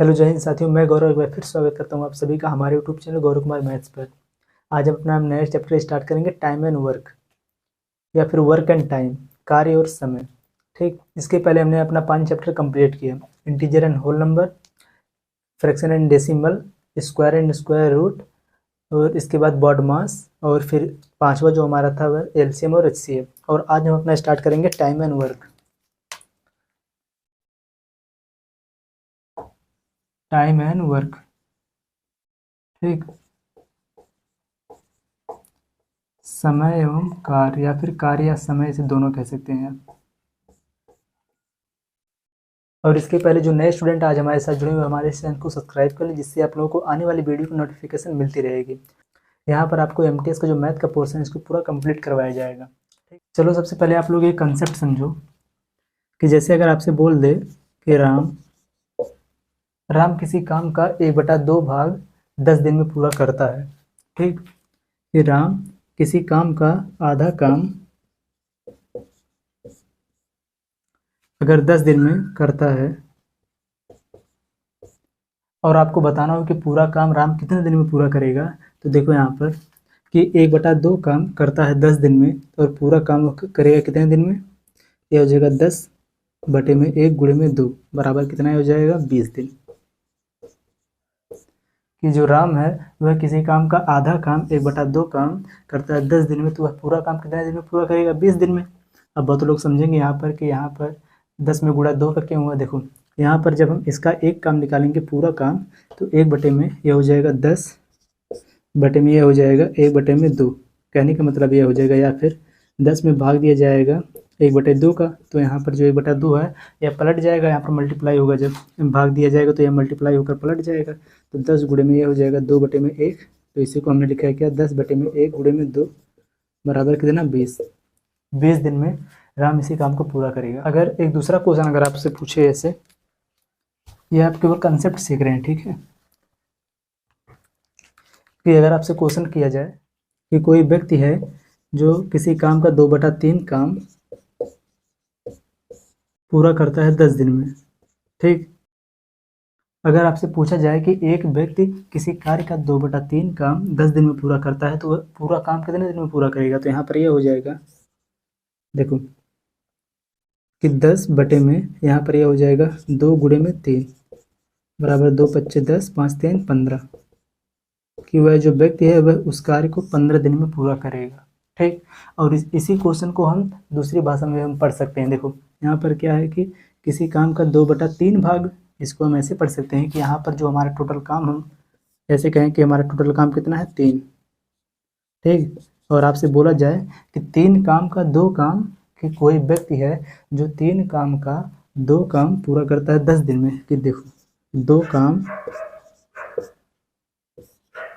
Hello जय हिंद साथियों, मैं गौरव एक बार फिर स्वागत करता हूं आप सभी का हमारे YouTube channel Gaurav Kumar maths पर। आज हम अपना नया चैप्टर स्टार्ट करेंगे, टाइम एंड वर्क या फिर वर्क एंड टाइम, कार्य और समय। ठीक, इसके पहले हमने अपना 5 चैप्टर कंप्लीट किया। Integer and whole number, fraction and decimal, square and square root, और इसके बाद बॉड मास, और फिर 5वां जो हमारा था वह एलसीएम और एचसीएफ। और आज हम अपना स्टार्ट करेंगे time and work. Time and work, ठीक, समय एवं कार्य या फिर कार्य या समय, से दोनों कह सकते हैं आप। और इसके पहले जो नए स्टूडेंट आज हमारे साथ जुड़े हुए, हमारे चैनल को सब्सक्राइब कर लें, जिससे आप लोगों को आने वाली वीडियो की नोटिफिकेशन मिलती रहेगी। यहाँ पर आपको एमटीएस का जो मैथ का पोर्शन है इसको पूरा कंप्लीट करवाया जाएगा। ठीक, चलो सबसे पहले आप लोग ये कंसेप्ट समझो कि जैसे अगर आपसे बोल दे कि राम राम किसी काम का 1/2 भाग 10 दिन में पूरा करता है। ठीक, कि राम किसी काम का आधा काम अगर 10 दिन में करता है, और आपको बताना हो कि पूरा काम राम कितने दिन में पूरा करेगा, तो देखो यहाँ पर कि 1/2 काम करता है 10 दिन में, और पूरा काम वो करेगा कितने दिन में। यह हो जाएगा 10/1 × 2 बराबर कितना हो जाएगा, 20 दिन। कि जो राम है वह किसी काम का आधा काम 1/2 काम करता है 10 दिन में, तो वह पूरा काम कितने दिन में पूरा करेगा, 20 दिन में। अब बहुत लोग समझेंगे यहाँ पर कि यहाँ पर 10 में गुणा 2 का क्यों हुआ। देखो यहाँ पर जब हम इसका एक काम निकालेंगे पूरा काम, तो 1/में यह हो जाएगा 10/में यह हो जाएगा 1/2। कहने का मतलब यह हो जाएगा, या फिर 10 में भाग दिया जाएगा 1/2 का, तो यहाँ पर जो 1/2 है यह पलट जाएगा, यहाँ पर मल्टीप्लाई होगा, जब भाग दिया जाएगा तो यह मल्टीप्लाई होकर पलट जाएगा। तो 10 गुणे में यह हो जाएगा 2/1। तो इसी को हमने लिखा है क्या, 10/1 × 2 बराबर कितना, 20 दिन में राम इसी काम को पूरा करेगा। अगर एक दूसरा क्वेश्चन अगर आपसे पूछे ऐसे, ये आप केवल कंसेप्ट सीख रहे हैं, ठीक है, कि अगर आपसे क्वेश्चन किया जाए कि कोई व्यक्ति है जो किसी काम का 2/3 काम पूरा करता है 10 दिन में। ठीक, अगर आपसे पूछा जाए कि एक व्यक्ति किसी कार्य का 2/3 काम 10 दिन में पूरा करता है, तो वह पूरा काम कितने दिन में पूरा करेगा, तो यहाँ पर यह हो जाएगा, देखो कि 10/में यहाँ पर यह हो जाएगा 2 × 3 बराबर 2×5 = 10, 5×3 = 15, कि वह जो व्यक्ति है वह उस कार्य को 15 दिन में पूरा करेगा। ठीक, और इसी क्वेश्चन को हम दूसरी भाषा में हम पढ़ सकते हैं। देखो यहाँ पर क्या है कि किसी काम का 2/3 भाग, इसको हम ऐसे पढ़ सकते हैं कि यहाँ पर जो हमारा टोटल काम, हम ऐसे कहें कि हमारा टोटल काम कितना है, 3। ठीक, और आपसे बोला जाए कि 3 काम का 2 काम, कि कोई व्यक्ति है जो 3 काम का 2 काम पूरा करता है 10 दिन में, कि देखो 2 काम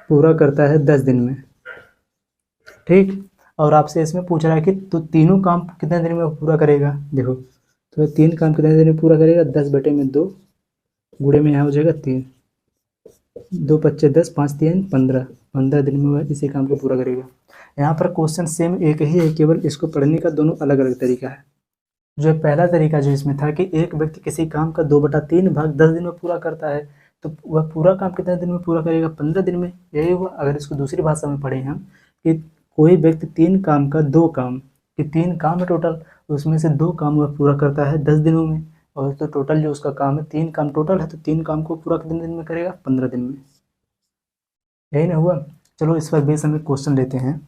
पूरा करता है 10 दिन में। ठीक, और आपसे इसमें पूछ रहा है कि तो तीनों काम कितने दिन में पूरा करेगा। देखो तो 3 काम कितने दिन में पूरा करेगा, 10/2 गुणे में यहाँ हो जाएगा 3, 2×5 = 10, 5×3 = 15, 15 दिन में वह इसी काम को पूरा करेगा। यहाँ पर क्वेश्चन सेम एक ही है, केवल इसको पढ़ने का दोनों अलग अलग तरीका है। जो पहला तरीका जो इसमें था कि एक व्यक्ति किसी काम का 2/3 भाग 10 दिन में पूरा करता है, तो वह पूरा काम कितने दिन में पूरा करेगा, 15 दिन में, यही हुआ। अगर इसको दूसरी भाषा में पढ़े हम कि कोई व्यक्ति 3 काम का 2 काम, कि 3 काम है टोटल, उसमें से 2 काम वह पूरा करता है 10 दिनों में, और तो टोटल जो उसका काम है 3 काम टोटल है, तो 3 काम को पूरा कितने दिन में करेगा, 15 दिन में। यही ना हुआ। चलो इस पर बेस हम क्वेश्चन लेते हैं।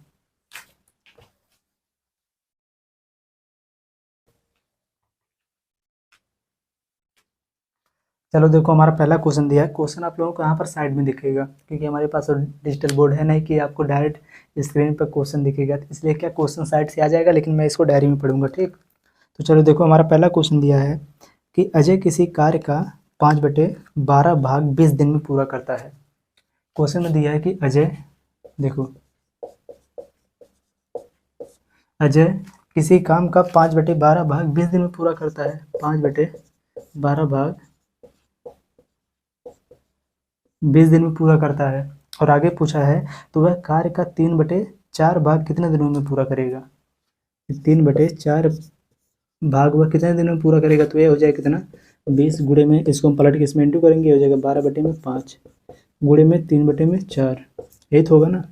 चलो देखो हमारा पहला क्वेश्चन दिया है। क्वेश्चन आप लोगों को यहाँ पर साइड में दिखेगा, क्योंकि हमारे पास डिजिटल बोर्ड है नहीं कि आपको डायरेक्ट स्क्रीन पर क्वेश्चन दिखेगा, तो इसलिए क्या क्वेश्चन साइड से आ जाएगा, लेकिन मैं इसको डायरी में पढ़ूंगा। ठीक, तो चलो देखो हमारा पहला क्वेश्चन दिया है कि अजय किसी कार्य का 5/12 भाग 20 दिन में पूरा करता है। क्वेश्चन में दिया है कि अजय, देखो अजय किसी काम का 5/12 भाग 20 दिन में पूरा करता है, 5/12 भाग 20 दिन में पूरा करता है। और आगे पूछा है तो वह कार्य का 3/4 भाग कितने दिनों में पूरा करेगा। 3/4 भाग वह कितने दिन में पूरा करेगा, तो यह हो जाएगा कितना, 20 गुणे में इसको हम पलट के इसमें इंटू करेंगे, हो जाएगा 12/5 गुणे में 3/4, यही तो होगा ना।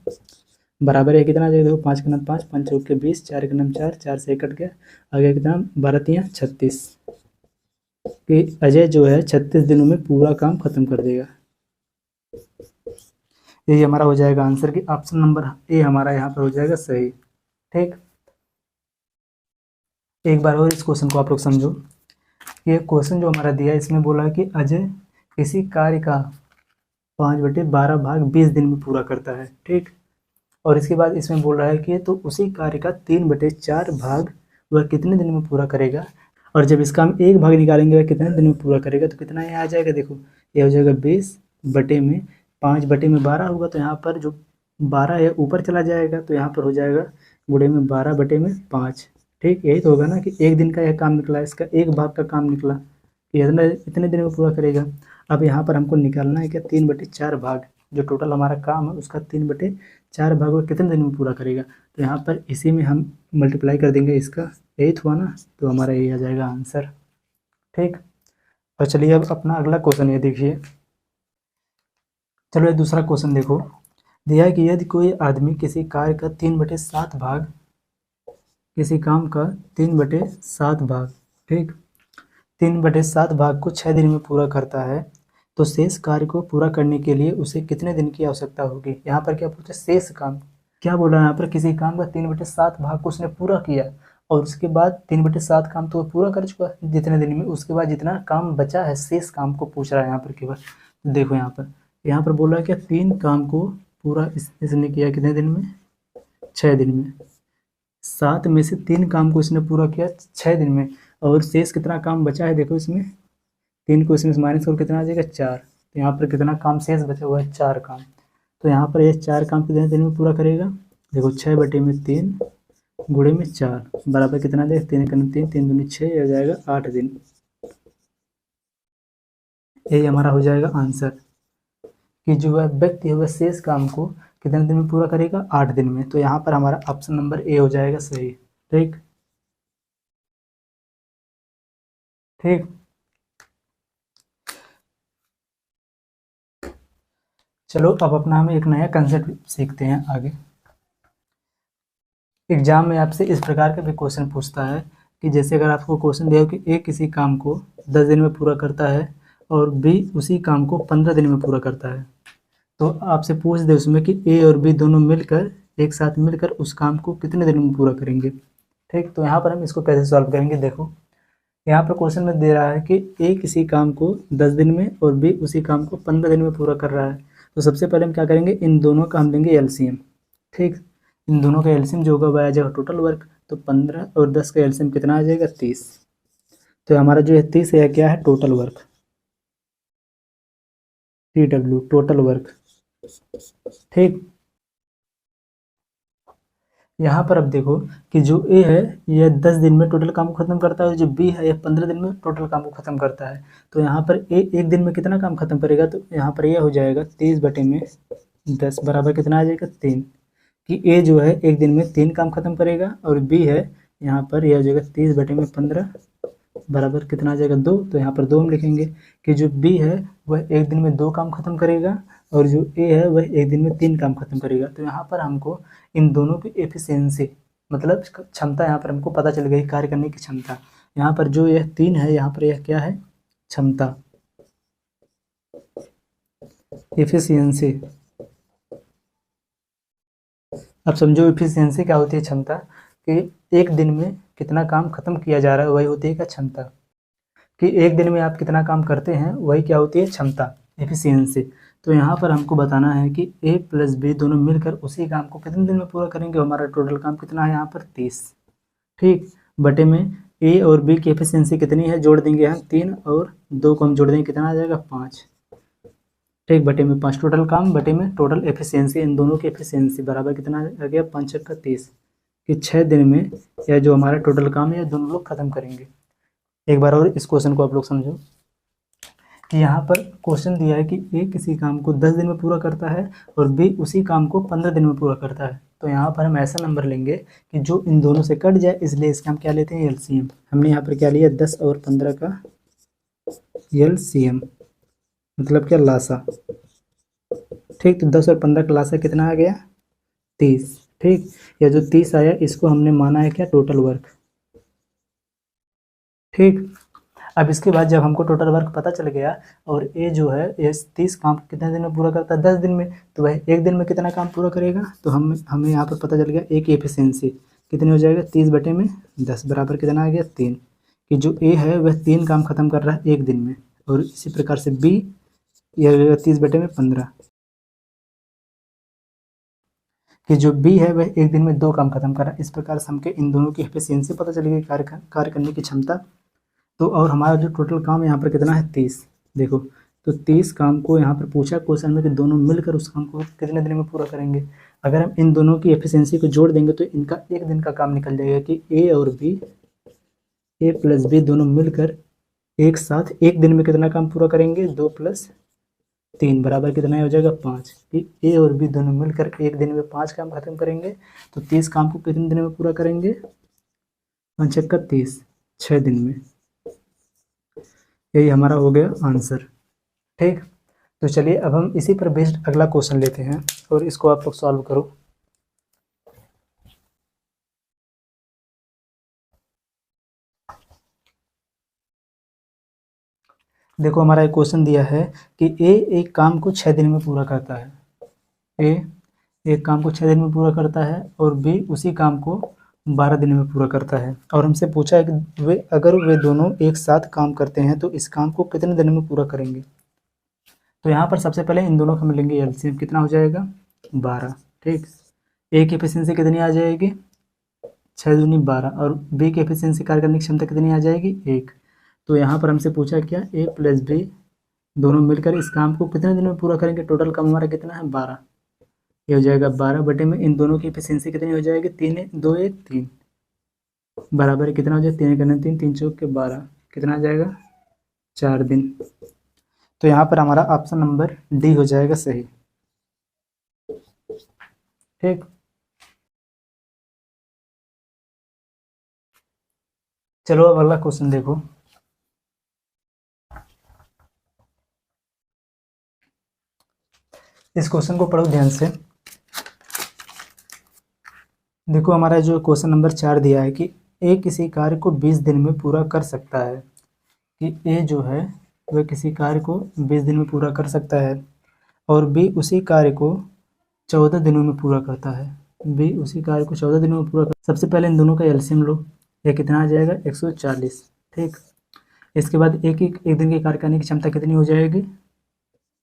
बराबर है कितना आ जाएगा, देखो 5 का नाम 5, 5 चौके 20, 4 का नाम 4, 4 से 1 कट गया, आ गया कितना 12 36। कि अजय जो है 36 दिनों में पूरा काम खत्म कर देगा। यही हमारा हो जाएगा आंसर कि ऑप्शन नंबर ए हमारा यहाँ पर हो जाएगा सही। ठीक, एक बार और इस क्वेश्चन को आप लोग समझो। ये क्वेश्चन जो हमारा दिया है इसमें बोला है कि अजय किसी कार्य का 5/12 भाग 20 दिन में पूरा करता है। ठीक, और इसके बाद इसमें बोल रहा है कि तो उसी कार्य का 3/4 भाग वह कितने दिन में पूरा करेगा, और जब इसका हम एक भाग निकालेंगे वह कितने दिन में पूरा करेगा, तो कितना ये आ जाएगा, देखो ये हो जाएगा 20/5/12 होगा, तो यहाँ पर जो 12 है ऊपर चला जाएगा, तो यहाँ पर हो जाएगा गुणे में 12/5। ठीक, यही तो होगा ना कि एक दिन का यह काम निकला, इसका एक भाग का काम निकला, ये इतने दिन में पूरा करेगा। अब यहाँ पर हमको निकालना है क्या 3/4 भाग, जो टोटल हमारा काम है उसका 3/4 भाग वो कितने दिन में पूरा करेगा, तो यहाँ पर इसी में हम मल्टीप्लाई कर देंगे इसका, यही तो हुआ ना, तो हमारा यही आ जाएगा आंसर। ठीक, और चलिए अब अपना अगला क्वेश्चन ये देखिए। चलो ये दूसरा क्वेश्चन देखो, दिया है कि यदि कोई आदमी किसी कार्य का 3/7 भाग, किसी काम का 3/7 भाग, ठीक 3/7 भाग को 6 दिन में पूरा करता है, तो शेष कार्य को पूरा करने के लिए उसे कितने दिन की आवश्यकता होगी। यहाँ पर क्या पूछा, शेष काम, क्या बोला यहाँ पर, किसी काम का 3/7 भाग को उसने पूरा किया, और उसके बाद 3/7 काम तो वो पूरा कर चुका जितने दिन में, उसके बाद जितना काम बचा है शेष काम को पूछ रहा है यहाँ पर केवल। देखो यहाँ पर बोल रहा है कि 3 काम को पूरा इसने किया कितने दिन में, 6 दिन में। 7 में से 3 काम को इसने पूरा किया 6 दिन में, और शेष कितना काम बचा है, देखो इसमें 3 को इसमें से माइनस कर कितना आ जाएगा 4, तो यहाँ पर कितना काम शेष बचा हुआ है 4 काम, तो यहाँ पर ये 4 काम कितने दिन में पूरा करेगा, देखो 6/3 गुणे में 4 बराबर कितना आ जाएगा 3 का 3, 3 दूनी 6, हो जाएगा 8 दिन। यही हमारा हो जाएगा आंसर कि जो है व्यक्ति है वह शेष काम को कितने दिन में पूरा करेगा, 8 दिन में, तो यहाँ पर हमारा ऑप्शन नंबर ए हो जाएगा सही। ठीक, ठीक, चलो अब अपना हम एक नया कंसेप्ट सीखते हैं आगे। एग्जाम में आपसे इस प्रकार का भी क्वेश्चन पूछता है कि जैसे अगर आपको क्वेश्चन दिया हो कि ए किसी काम को 10 दिन में पूरा करता है और बी उसी काम को 15 दिन में पूरा करता है, तो आपसे पूछ दे उसमें कि ए और बी दोनों मिलकर एक साथ मिलकर उस काम को कितने दिन में पूरा करेंगे। ठीक, तो यहाँ पर हम इसको कैसे सॉल्व करेंगे, देखो यहाँ पर क्वेश्चन में दे रहा है कि ए किसी काम को 10 दिन में और बी उसी काम को 15 दिन में पूरा कर रहा है, तो सबसे पहले हम क्या करेंगे, इन दोनों का हम लेंगे एलसीएम। ठीक, इन दोनों का एलसीएम जो होगा वह आ जाएगा टोटल वर्क, तो 15 और 10 का एलसीएम कितना आ जाएगा 30, तो हमारा जो है 30 है क्या है total work, TW total work. ठीक, यहाँ पर अब देखो कि जो ए है यह 10 दिन में टोटल काम को खत्म करता है, और जो बी है यह 15 दिन में टोटल काम को खत्म करता है, तो यहाँ पर ए एक दिन में कितना काम खत्म करेगा, तो यहाँ पर यह हो जाएगा 30/10 बराबर कितना आ जाएगा 3, कि ए जो है एक दिन में 3 काम खत्म करेगा, और बी है यहाँ पर यह हो जाएगा 30/15 बराबर कितना आ जाएगा 2, तो यहाँ पर 2 हम लिखेंगे कि जो बी है वह एक दिन में 2 काम खत्म करेगा, और जो ए है वह एक दिन में 3 काम खत्म करेगा, तो यहाँ पर हमको इन दोनों की एफिशिएंसी मतलब क्षमता यहाँ पर हमको पता चल गई, कार्य करने की क्षमता। यहाँ पर जो यह 3 है, यहाँ पर यह क्या है क्षमता, एफिशिएंसी। अब समझो एफिशिएंसी क्या होती है, क्षमता, कि एक दिन में कितना काम खत्म किया जा रहा है वही होती है क्या क्षमता, कि एक दिन में आप कितना काम करते हैं वही क्या होती है क्षमता, एफिशिएंसी। तो यहाँ पर हमको बताना है कि ए प्लस बी दोनों मिलकर उसी काम को कितने दिन में पूरा करेंगे, हमारा टोटल काम कितना है यहाँ पर 30। ठीक, बटे में ए और बी की एफिशिएंसी कितनी है, जोड़ देंगे हम 3 और 2 को हम जोड़ देंगे कितना आ जाएगा 5। ठीक, बटे में 5 टोटल काम, बटे में टोटल एफिशिएंसी, इन दोनों की एफिशिएंसी बराबर कितना आ गया 5 का 30, कि 6 दिन में यह जो हमारा टोटल काम है दोनों लोग खत्म करेंगे। एक बार और इस क्वेश्चन को आप लोग समझो कि यहाँ पर क्वेश्चन दिया है कि ए किसी काम को 10 दिन में पूरा करता है और बी उसी काम को 15 दिन में पूरा करता है, तो यहाँ पर हम ऐसा नंबर लेंगे कि जो इन दोनों से कट जाए, इसलिए इसका हम क्या लेते हैं एलसीएम। हमने यहाँ पर क्या लिया 10 और 15 का LCM मतलब क्या, लासा। ठीक, तो 10 और 15 का लासा कितना आ गया, 30। ठीक, या जो 30 आया इसको हमने माना है क्या, टोटल वर्क। ठीक, अब इसके बाद जब हमको टोटल वर्क पता चल गया और ये जो है ये 30 काम कितने दिन में पूरा करता है, 10 दिन में, तो वह एक दिन में कितना काम पूरा करेगा, तो हमें यहाँ पर पता चल गया ए की एफिशिएंसी कितनी हो जाएगा, 30/10 बराबर कितना आ गया, 3। कि जो ए है वह 3 काम खत्म कर रहा है एक दिन में, और इसी प्रकार से बी, यह 30/15 कि जो बी है वह एक दिन में 2 काम खत्म कर रहा है। इस प्रकार से हमके इन दोनों की एफिशिएंसी पता चल गई, कार्य करने की क्षमता। तो और हमारा जो टोटल काम यहाँ पर कितना है, 30। देखो, तो 30 काम को यहाँ पर पूछा क्वेश्चन में कि दोनों मिलकर उस काम को कितने दिन में पूरा करेंगे। अगर हम इन दोनों की एफिशिएंसी को जोड़ देंगे तो इनका एक दिन का काम निकल जाएगा कि ए और बी, ए प्लस बी दोनों मिलकर एक साथ एक दिन में कितना काम पूरा करेंगे, 2 + 3 बराबर कितना हो जाएगा, 5। कि ए और बी दोनों मिलकर एक दिन में 5 काम खत्म करेंगे। तो 30 काम को कितने दिन में पूरा करेंगे, 5 × 30, 6 दिन में। यही हमारा हो गया आंसर। ठीक, तो चलिए अब हम इसी पर बेस्ड अगला क्वेश्चन लेते हैं और इसको आप लोग सॉल्व करो। देखो, हमारा एक क्वेश्चन दिया है कि ए एक काम को 6 दिन में पूरा करता है। ए एक काम को 6 दिन में पूरा करता है और बी उसी काम को 12 दिन में पूरा करता है, और हमसे पूछा है कि अगर वे दोनों एक साथ काम करते हैं तो इस काम को कितने दिन में पूरा करेंगे। तो यहाँ पर सबसे पहले इन दोनों का हम लेंगे एलसीएम, कितना हो जाएगा, 12। ठीक, ए की एफिशिएंसी कितनी आ जाएगी, 6 दूनी 12, और बी की एफिशिएंसी कार्य करने की क्षमता कितनी आ जाएगी, 1। तो यहाँ पर हमसे पूछा क्या, ए प्लस बी दोनों मिलकर इस काम को कितने दिन में पूरा करेंगे। टोटल काम हमारा कितना है, 12। ये हो जाएगा 12 में इन दोनों की एफिशिएंसी कितनी हो जाएगी, 3 2 1 3 बराबर कितना हो जाएगा, 3 × 3 3 × 12 कितना आ जाएगा, 4 दिन। तो यहाँ पर हमारा ऑप्शन नंबर डी हो जाएगा सही। ठीक, चलो अब अगला क्वेश्चन देखो। इस क्वेश्चन को पढ़ो ध्यान से। देखो, हमारा जो क्वेश्चन नंबर 4 दिया है कि ए किसी कार्य को 20 दिन में पूरा कर सकता है। कि ए जो है वह किसी कार्य को 20 दिन में पूरा कर सकता है और बी उसी कार्य को 14 दिनों में पूरा करता है। बी उसी कार्य को 14 दिनों में पूरा कर, सबसे पहले इन दोनों का एलसीएम लो। यह कितना आ जाएगा, 140। ठीक, इसके बाद एक दिन के कार्य करने की क्षमता कितनी हो जाएगी,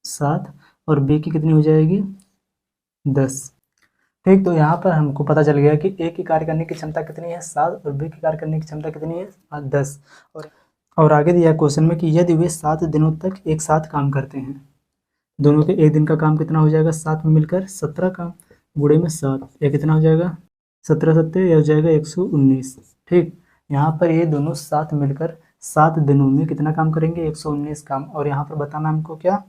7, और बी की कितनी हो जाएगी, 10। ठीक, तो यहाँ पर हमको पता चल गया कि ए की कार्य करने की क्षमता कितनी है, 7, और बी की कार्य करने की क्षमता कितनी है, 10। और आगे दिया क्वेश्चन में कि यदि वे 7 दिनों तक एक साथ काम करते हैं, दोनों के एक दिन का काम कितना हो जाएगा, 7 में मिलकर 17 काम, बूढ़े में 7, यह कितना हो जाएगा, 17 7 यह हो जाएगा 119। ठीक, यहाँ पर ये दोनों साथ मिलकर 7 दिनों में कितना काम करेंगे, 119 काम। और यहाँ पर बताना हमको क्या,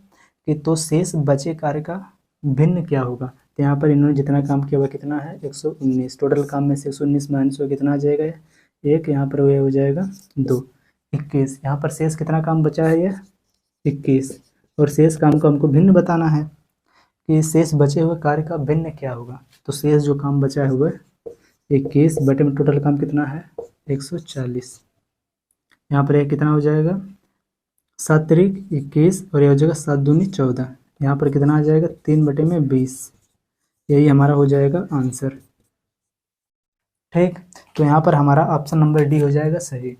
कि तो शेष बचे कार्य का भिन्न क्या होगा। तो यहाँ पर इन्होंने जितना काम किया हुआ कितना है, 119। टोटल काम में से 119 माइनस हुआ कितना आ जाएगा, एक, यहाँ पर वह हो जाएगा 2, 21। यहाँ पर शेष कितना काम बचा है, यह 21। और शेष काम को हमको भिन्न बताना है कि शेष बचे हुए कार्य का भिन्न क्या होगा। तो शेष जो काम बचा है वह 21 बटे में टोटल काम कितना है, 140। यहाँ पर यह कितना हो जाएगा, 7 त्रिक 21, और यह हो जाएगा 7 दूनी 14। यहाँ पर कितना आ जाएगा, 3 बटे में 20। यही हमारा हो जाएगा आंसर। ठीक, तो यहाँ पर हमारा ऑप्शन नंबर डी हो जाएगा सही।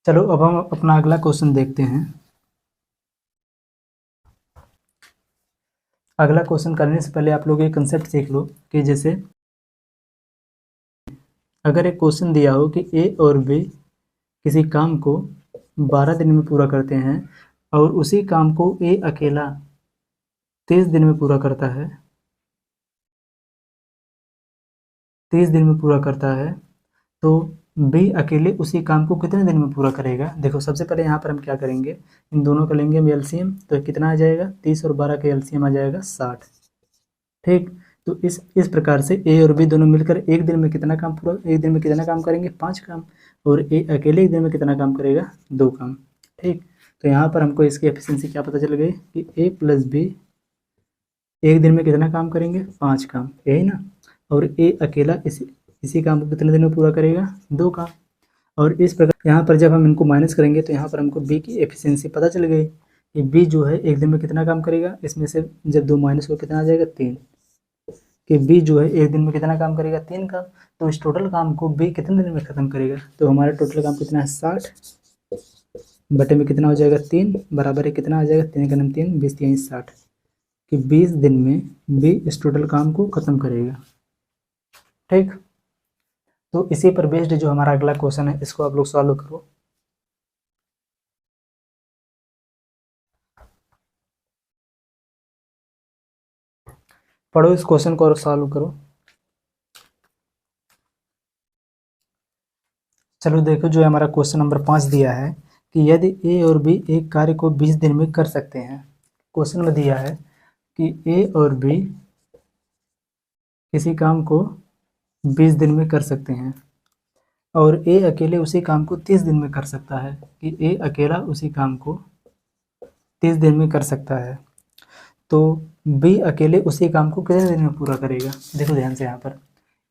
चलो अब हम अपना अगला क्वेश्चन देखते हैं। अगला क्वेश्चन करने से पहले आप लोग एक कंसेप्ट सीख लो कि जैसे अगर एक क्वेश्चन दिया हो कि ए और बी किसी काम को 12 दिन में पूरा करते हैं और उसी काम को ए अकेला 30 दिन में पूरा करता है, 30 दिन में पूरा करता है, तो बी अकेले उसी काम को कितने दिन में पूरा करेगा। देखो सबसे पहले यहाँ पर हम क्या करेंगे, इन दोनों का लेंगे हम एलसीएम, तो कितना आ जाएगा 30 और 12 का एलसीएम आ जाएगा 60। ठीक, तो इस प्रकार से ए और बी दोनों मिलकर एक दिन में कितना काम करेंगे, 5 काम, और ए अकेले एक दिन में कितना काम करेगा, 2 काम। ठीक, तो यहाँ पर हमको इसकी एफिशिएंसी क्या पता चल गई कि ए प्लस बी एक दिन में कितना काम करेंगे, 5 काम, यही ना। और ए अकेला इसी काम को कितने दिन में पूरा करेगा, 2 काम। और इस प्रकार यहाँ पर जब हम इनको माइनस करेंगे तो यहाँ पर हमको बी की एफिशिएंसी पता चल गई कि बी जो है एक दिन में कितना काम करेगा, इसमें से जब 2 माइनस हो कितना आ जाएगा, 3, कि बी जो है एक दिन में कितना काम करेगा, 3 काम। तो इस टोटल काम को बी कितने दिन में ख़त्म करेगा, तो हमारा टोटल काम कितना है, 60 बटे में कितना हो जाएगा, 3 बराबर है कितना आ जाएगा, 3 का नाम 3, 20 3 60, कि 20 दिन में बी इस टोटल काम को ख़त्म करेगा। ठीक, तो इसी पर बेस्ड जो हमारा अगला क्वेश्चन है इसको आप लोग सॉल्व करो। पढ़ो इस क्वेश्चन को और सॉल्व करो। चलो देखो, जो हमारा क्वेश्चन नंबर 5 दिया है कि यदि ए और बी एक कार्य को 20 दिन में कर सकते हैं। क्वेश्चन में दिया है कि ए और बी किसी काम को 20 दिन में कर सकते हैं और ए अकेले उसी काम को 30 दिन में कर सकता है, कि ए अकेला उसी काम को 30 दिन में कर सकता है, तो बी अकेले उसी काम को कितने दिन में पूरा करेगा। देखो ध्यान से, यहाँ पर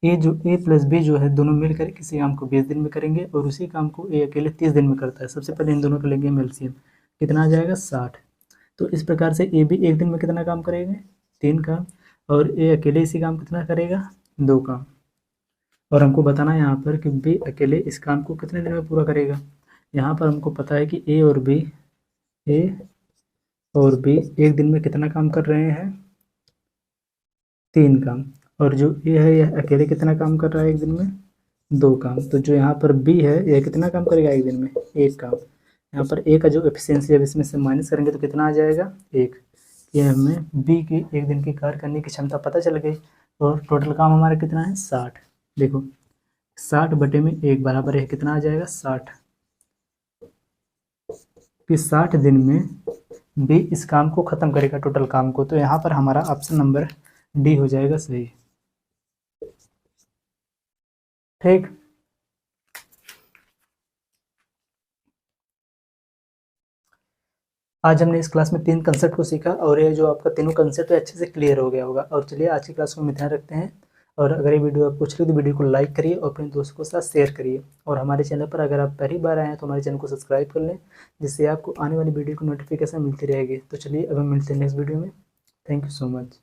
ए प्लस बी जो है दोनों मिलकर किसी काम को 20 दिन में करेंगे और उसी काम को ए अकेले 30 दिन में करता है। सबसे पहले इन दोनों का लेंगे एलसीएम, कितना आ जाएगा, 60। तो इस प्रकार से ए भी एक दिन में कितना काम करेंगे, 3 काम, और ए अकेले इसी काम कितना करेगा, 2 काम। और हमको बताना है यहाँ पर कि बी अकेले इस काम को कितने दिन में पूरा करेगा। यहाँ पर हमको पता है कि ए और बी एक दिन में कितना काम कर रहे हैं, 3 काम, और जो ए है यह अकेले कितना काम कर रहा है एक दिन में, 2 काम। तो जो यहाँ पर बी है यह कितना काम करेगा एक दिन में, 1 काम। यहाँ पर ए का जो एफिशिएंसी है इसमें से माइनस करेंगे तो कितना आ जाएगा, 1। ये हमें बी की एक दिन की कार्य करने की क्षमता पता चल गई। और टोटल काम हमारा कितना है, 60। देखो 60 बटे में 1 बराबर है कितना आ जाएगा, 60, कि 60 दिन में बी इस काम को ख़त्म करेगा, टोटल काम को। तो यहाँ पर हमारा ऑप्शन नंबर डी हो जाएगा सही। ठीक, आज हमने इस क्लास में 3 कंसेप्ट को सीखा और ये जो आपका तीनों कंसेप्ट है अच्छे से क्लियर हो गया होगा। और चलिए आज की क्लास को हम ध्यान रखते हैं, और अगर ये वीडियो आपको अच्छी लगी तो वीडियो को लाइक करिए और अपने दोस्तों के साथ शेयर करिए। और हमारे चैनल पर अगर आप पहली बार आए हैं तो हमारे चैनल को सब्सक्राइब कर लें, जिससे आपको आने वाली वीडियो की नोटिफिकेशन मिलती रहेगी। तो चलिए अब हम मिलते हैं नेक्स्ट वीडियो में। Thank you so much.